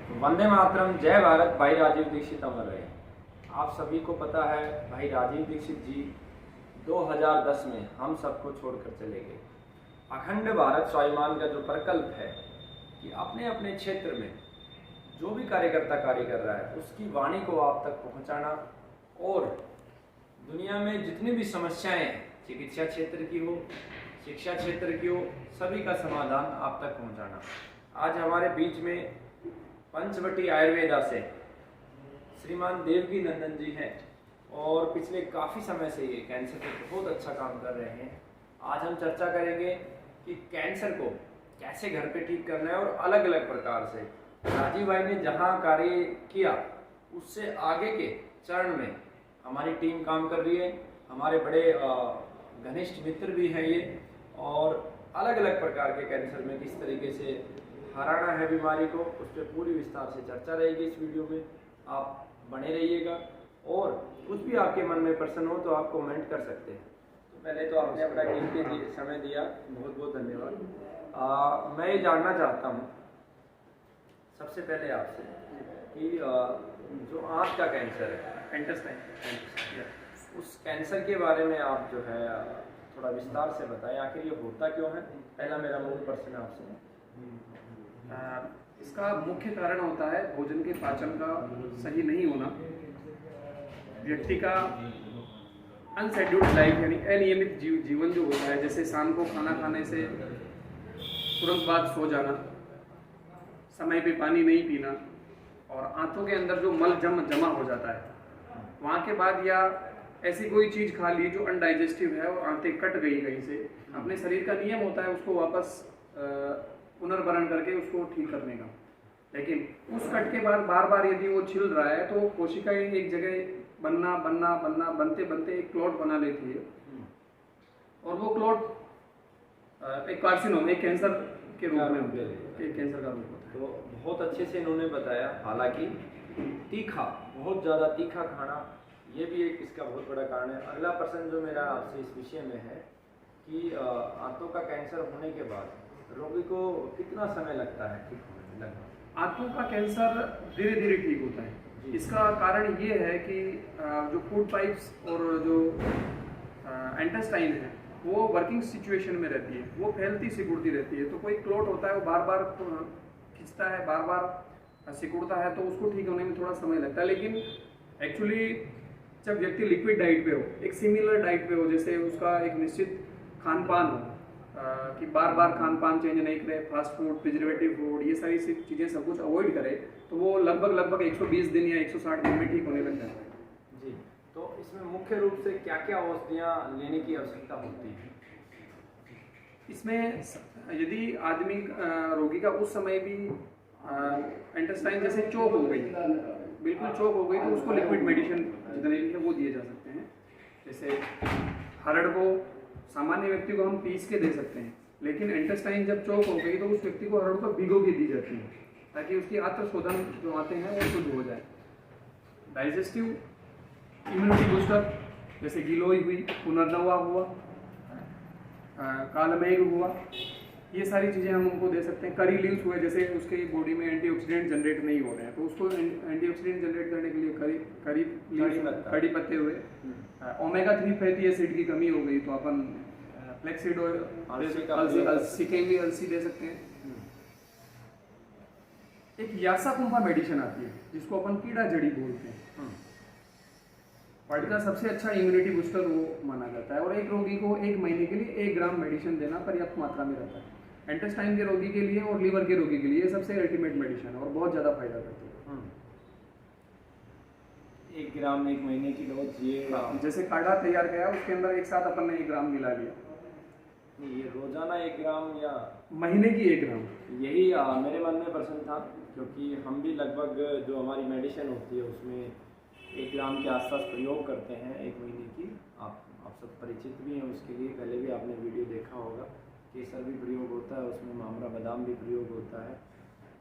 वंदे मातरम, जय भारत। भाई राजीव दीक्षित अमर रहे। आप सभी को पता है भाई राजीव दीक्षित जी 2010 में हम सबको छोड़कर चले गए। अखंड भारत स्वाभिमान का जो प्रकल्प है कि अपने अपने क्षेत्र में जो भी कार्यकर्ता कार्य कर रहा है उसकी वाणी को आप तक पहुंचाना और दुनिया में जितनी भी समस्याएं हैं, चिकित्सा क्षेत्र की हो, शिक्षा क्षेत्र की हो, सभी का समाधान आप तक पहुंचाना। आज हमारे बीच में पंचवटी आयुर्वेदा से श्रीमान देवकी नंदन जी हैं और पिछले काफ़ी समय से ये कैंसर पे बहुत अच्छा काम कर रहे हैं। आज हम चर्चा करेंगे कि कैंसर को कैसे घर पे ठीक करना है और अलग अलग प्रकार से राजीव भाई ने जहाँ कार्य किया उससे आगे के चरण में हमारी टीम काम कर रही है। हमारे बड़े घनिष्ठ मित्र भी हैं ये, और अलग अलग प्रकार के कैंसर में किस तरीके से हराना है बीमारी को, उस पर पूरी विस्तार से चर्चा रहेगी इस वीडियो में। आप बने रहिएगा और कुछ भी आपके मन में प्रश्न हो तो आप कमेंट कर सकते हैं। तो पहले तो आपने अपना कीमती समय दिया, बहुत बहुत धन्यवाद। मैं ये जानना चाहता हूँ सबसे पहले आपसे कि जो आँख का कैंसर है, इंटेस्टाइन, उस कैंसर के बारे में आप जो है थोड़ा विस्तार से बताएं, आखिर ये होता क्यों है। पहला मेरा मूल प्रश्न आपसे। इसका मुख्य कारण होता है भोजन के पाचन का सही नहीं होना, व्यक्ति का अनशेड्यूल्ड लाइफ यानी अनियमित जीवन जो होता है, जैसे शाम को खाना खाने से तुरंत बाद सो जाना, समय पे पानी नहीं पीना और आंतों के अंदर जो मल जमा हो जाता है वहाँ के बाद, या ऐसी कोई चीज़ खा ली जो अनडाइजेस्टिव है और आंतें कट गई कहीं से, अपने शरीर का नियम होता है उसको वापस पुनर्भरण करके उसको ठीक करने का। लेकिन उस कट के बाद बार बार यदि वो छिल रहा है तो कोशिकाएं एक जगह बनते बनते एक क्लॉट बना लेती है और वो क्लॉट एक कार्सिनोम, एक कैंसर के रूप में एक कैंसर का रूप होता है। तो बहुत अच्छे से इन्होंने बताया। हालांकि तीखा, बहुत ज़्यादा तीखा खाना ये भी एक इसका बहुत बड़ा कारण है। अगला प्रश्न जो मेरा आपसे इस विषय में है कि आंतों का कैंसर होने के बाद रोगी को कितना समय लगता है ठीक होने में? लगभग आंतों का कैंसर धीरे धीरे ठीक होता है। इसका कारण ये है कि जो फूड पाइप्स और जो इंटेस्टाइन है वो वर्किंग सिचुएशन में रहती है, वो फैलती सिकुड़ती रहती है। तो कोई क्लॉट होता है वो बार बार खिंचता है, बार बार सिकुड़ता है, तो उसको ठीक होने में थोड़ा समय लगता है। लेकिन एक्चुअली जब व्यक्ति लिक्विड डाइट पे हो, एक सिमिलर डाइट पे हो, जैसे उसका एक निश्चित खान पान हो, कि बार बार खान पान चेंज नहीं करे, फास्ट फूड, प्रिजर्वेटिव फूड, ये सारी चीज़ें सब कुछ अवॉइड करे, तो वो लगभग 120 दिन या 160 दिन में ठीक होने लग जाता है। जी, तो इसमें मुख्य रूप से क्या क्या औषधियाँ लेने की आवश्यकता होती है? इसमें यदि आदमी रोगी का उस समय भी इंटेस्टाइन जैसे चोक हो गई, बिल्कुल चोक हो गई, तो उसको लिक्विड मेडिसिन जितने भी है वो दिए जा सकते हैं। जैसे हरड़ को सामान्य व्यक्ति को हम पीस के दे सकते हैं, लेकिन इंटेस्टाइन जब चोक हो गई तो उस व्यक्ति को हरड़ को भिगो के दी जाती है ताकि उसकी आंत्र शोधन जो आते हैं वो शुद्ध हो जाए। डाइजेस्टिव इम्यूनिटी बूस्टर जैसे गिलोय हुई, पुनर्नवा हुआ, कालमेघ हुआ, ये सारी चीज़ें हम उनको दे सकते हैं। करी लीव्स हुए, जैसे उसके बॉडी में एंटीऑक्सीडेंट जनरेट नहीं हो रहे हैं तो उसको एंटीऑक्सीडेंट जनरेट करने के लिए कड़ी पत्ते हुए। ओमेगा 3 फैटी एसिड की कमी हो गई तो अपन फ्लैक्सीड ऑयल, अलसी दे सकते हैं। एक यासाकुंभा मेडिसिन आती है जिसको अपन कीड़ा जड़ी बोलते हैं, वर्ल्ड का सबसे अच्छा इम्यूनिटी बूस्टर वो माना जाता है। और एक रोगी को 1 महीने के लिए 1 ग्राम मेडिसिन देना पर्याप्त मात्रा में रहता है। इंटेस्टाइन के रोगी के लिए और लीवर के रोगी के लिए ये सबसे अल्टीमेट मेडिसिन है और बहुत ज़्यादा फायदा करती है। 1 ग्राम 1 महीने की डोज, ये जैसे काढ़ा तैयार किया उसके अंदर एक साथ अपन ने 1 ग्राम मिला लिया। ये रोजाना 1 ग्राम या महीने की 1 ग्राम? यही मेरे मन में प्रश्न था, क्योंकि हम भी लगभग जो हमारी मेडिसिन होती है उसमें 1 ग्राम के आसपास प्रयोग करते हैं 1 महीने की। आप सब परिचित भी हैं उसके लिए, पहले भी आपने वीडियो देखा होगा। केसर भी प्रयोग होता है उसमें, मामरा बादाम भी प्रयोग होता है,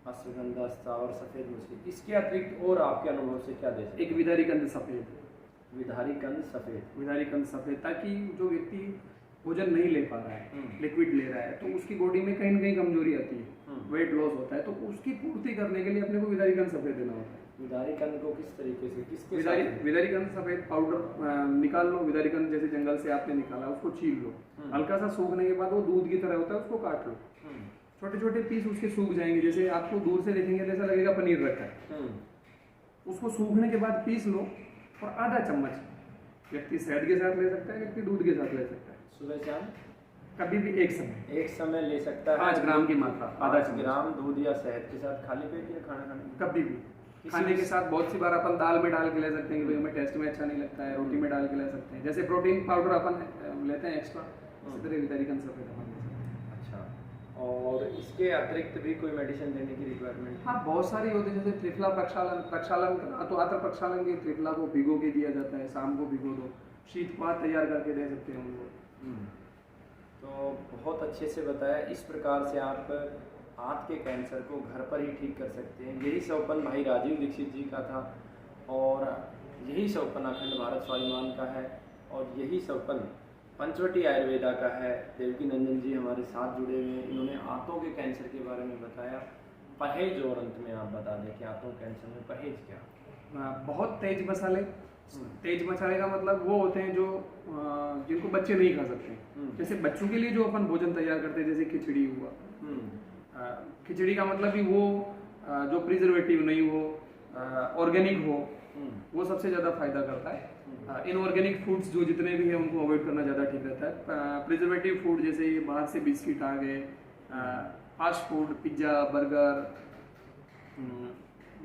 अश्वगंधा, स्थावर, सफ़ेद मछली। इसके अतिरिक्त और आपके अनुभव से क्या दे सकते? एक विधारी कंद सफ़ेद, विधारी कंद सफ़ेद, विधारी कंद सफ़ेद, ताकि जो व्यक्ति भोजन नहीं ले पा रहा है, लिक्विड ले रहा है, तो उसकी बॉडी में कहीं ना कहीं कमजोरी आती है, वेट लॉस होता है, तो उसकी पूर्ति करने के लिए अपने को विदारीकरण सफेद देना होता है। विदारीकरण को किस तरीके से, किसके विदारीकरण सफेद पाउडर निकाल लो, विदारीकरण जैसे जंगल से आपने निकाला उसको छील लो, हल्का सा सूखने के बाद वो दूध की तरह होता है, उसको काट लो, छोटे छोटे पीस उसके सूख जाएंगे, जैसे आपको दूर से देखेंगे तो ऐसा लगेगा पनीर रखा है। उसको सूखने के बाद पीस लो और आधा चम्मच व्यक्ति शहद के साथ ले सकता है, व्यक्ति दूध के साथ ले सकता है, सुबह शाम कभी भी एक समय ले सकता है। 5 ग्राम की मात्रा, आधा 5 ग्राम दूध या शहद के साथ खाली पेट या खाना खाने में? कभी भी खाने के साथ। बहुत सी बार अपन दाल में डाल के ले सकते हैं कि भाई हमें टेस्ट में अच्छा नहीं लगता है, रोटी में डाल के ले सकते हैं, जैसे प्रोटीन पाउडर अपन लेते हैं एक्स्ट्रा, इसी तरह विदारीकरण सफेद अपन ले सकते हैं। अच्छा, और इसके अतिरिक्त भी कोई मेडिसिन देने की रिक्वायरमेंट? हाँ, बहुत सारी होती है, जैसे त्रिफला प्रक्षालन तो आतर प्रक्षालन की त्रिफला को भिगो के दिया जाता है, शाम को भिगो दो, शीतपात तैयार करके दे सकते हैं उनको। तो बहुत अच्छे से बताया, इस प्रकार से आप हाथ के कैंसर को घर पर ही ठीक कर सकते हैं। यही सौपन भाई राजीव दीक्षित जी का था और यही सौपन अखंड भारत स्वाभिमान का है और यही सौपन पंचवटी आयुर्वेदा का है। देवकी नंदन जी हमारे साथ जुड़े हुए हैं, इन्होंने आंतों के कैंसर के बारे में बताया। परहेज और अंत में आप बता दें कि आंतों कैंसर में परहेज क्या? बहुत तेज मसाले, तेज मसाले का मतलब वो होते हैं जो जिनको बच्चे नहीं खा सकते, जैसे बच्चों के लिए जो अपन भोजन तैयार करते हैं, जैसे खिचड़ी हुआ, खिचड़ी का मतलब भी वो जो प्रिजर्वेटिव नहीं हो, ऑर्गेनिक हो, वो सबसे ज़्यादा फायदा करता है। इनऑर्गेनिक फूड्स जो जितने भी हैं उनको अवॉइड करना ज़्यादा ठीक रहता है। प्रिजर्वेटिव फूड जैसे ये बाहर से बिस्किट आ गए, फास्ट फूड, पिज्ज़ा, बर्गर,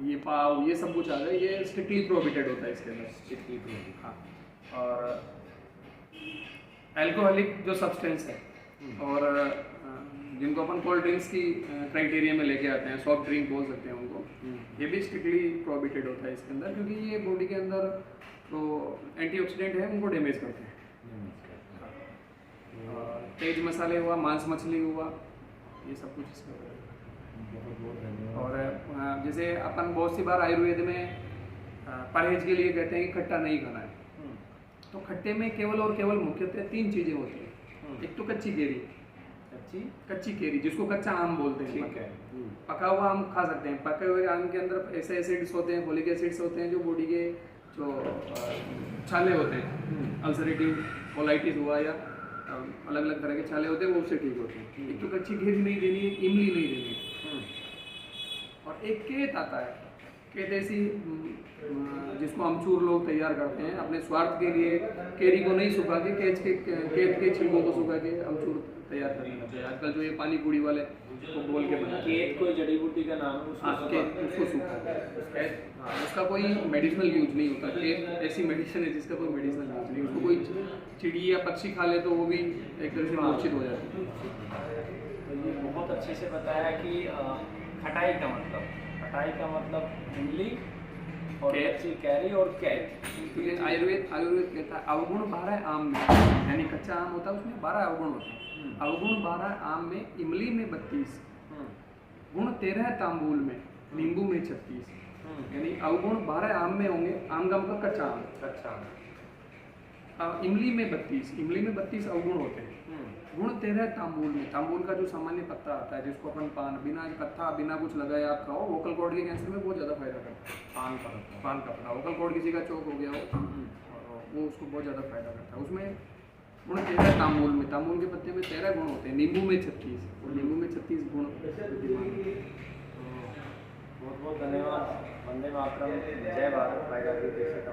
ये पाव, ये सब कुछ आ गए, ये स्ट्रिक्टली प्रोहिबिटेड होता है इसके अंदर, स्ट्रिक्टली प्रोहिबिटेड। हाँ, और एल्कोहलिक जो सब्सटेंस है और जिनको अपन कोल्ड ड्रिंक्स की क्राइटेरिया में लेके आते हैं, सॉफ्ट ड्रिंक बोल सकते हैं उनको, ये भी स्ट्रिक्टली प्रोहिबिटेड होता है इसके अंदर, क्योंकि ये बॉडी के अंदर तो एंटीऑक्सीडेंट है, उनको डैमेज करते हैं। तेज मसाले हुआ, मांस मछली हुआ, ये सब कुछ इसका। और जैसे अपन बहुत सी बार आयुर्वेद में परहेज के लिए कहते हैं कि खट्टा नहीं खाना है, तो खट्टे में केवल और केवल मुख्यतः 3 चीज़ें होती हैं। एक तो कच्ची केरी जिसको कच्चा आम बोलते हैं, ठीक है। पका हुआ आम खा सकते हैं। पके हुए आम के अंदर ऐसे एसिड्स होते हैं, फोलिक एसिड्स होते हैं, जो बॉडी के जो छाले होते हैं, अल्सरेटिव कोलाइटिस हुआ या अलग अलग तरह के छाले होते हैं, वो उससे ठीक होते हैं। एक तो कच्ची केरी नहीं देनी है, इमली नहीं देनी है, और एक केत आता है, केत ऐसी जिसको अमचूर लोग तैयार करते हैं अपने स्वार्थ के लिए। केरी को नहीं सुखा के केत के छिलकों को सुखा के अमचूर तैयार करने लगते हैं आजकल, जो ये पानी पूरी वाले को बोल के बनाते हैं। केत कोई जड़ी बूटी का नाम है, उसको सूखा, उसका कोई मेडिसिनल यूज नहीं होता। केत ऐसी मेडिसिन है जिसका कोई मेडिसिनल यूज नहीं, उसको कोई चिड़ी या पक्षी खा ले तो वो भी एक तरह से मूर्छित हो जाती है। तो ये बहुत अच्छे से बताया कि खटाई का मतलब इमली और कच्ची कैरी और कैट। क्योंकि आयुर्वेद कहता है अवगुण 12 आम में, यानी कच्चा आम होता है उसमें 12 अवगुण होते हैं। अवगुण 12 आम में, इमली में 32, गुण 13 तांबूल में, नींबू में 36, यानी अवगुण 12 आम में होंगे। आम का मतलब कच्चा आम। इमली में 32 अवगुण होते हैं। गुण 13 तांबूल में, तांबूल का जो सामान्य पत्ता आता है जिसको अपन पान बिना पत्ता बिना कुछ लगाए आप खाओ, वोकल कॉर्ड के कैंसर में बहुत ज़्यादा फायदा करता है। पान का पत्ता, वोकल कॉर्ड किसी का चौक हो गया हो वो उसको बहुत ज़्यादा फायदा करता है। उसमें गुण 13 तांबूल में, तांबूल के पत्ते में 13 गुण होते हैं। नींबू में 36 और नींबू में 36 गुण विद्यमान होते हैं। बहुत बहुत धन्यवाद। वंदे मातरम, जय भारत, भाई राजीव दीक्षित।